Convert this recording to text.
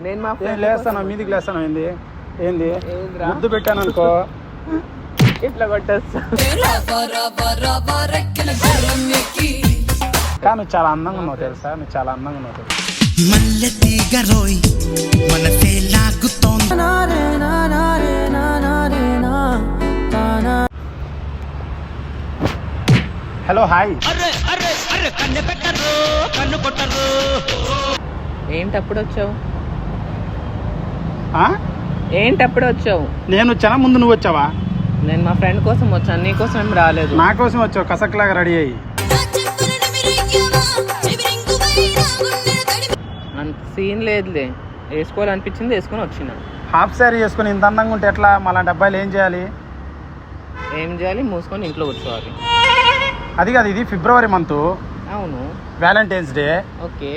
నేను మా ఏం ఫ్రెండ్ లేస్తాను మీదికి లేస్తాను ఏంది ఏంది ముద్దు పెట్టాను అనుకో ఇట్లా కొట్టేస్తా. కానీ నువ్వు చాలా అందంగా ఉన్నావు తెలుసా, నువ్వు చాలా అందంగా ఉన్నావు తెలుసా. Hello hi. ఏంటి అప్పుడు వచ్చావు? ఆ? ఏంటి అప్పుడు వచ్చావు? నేను వచ్చానా ముందు నువ్వు వచ్చావా? నేను మా ఫ్రెండ్ కోసం వచ్చాను, నీ కోసం ఏం రాలేదు. నా కోసం వచ్చావు కసక్లాగా రెడీ అయ్యి. అంత సీన్ లేదులే, వేసుకోవాలనిపించింది వేసుకొని వచ్చిన. హాఫ్ శారీ వేసుకొని ఇంత అందంగా ఉంటే ఎట్లా? మళ్ళీ అబ్బాయిలు ఏం చేయాలి? ఏం చేయాలి? మూసుకొని ఇంట్లో కూర్చోవాలి. అది కాదు, ఇది ఫిబ్రవరి మంత్, అవును వ్యాలంటైన్స్ డే. ఓకే.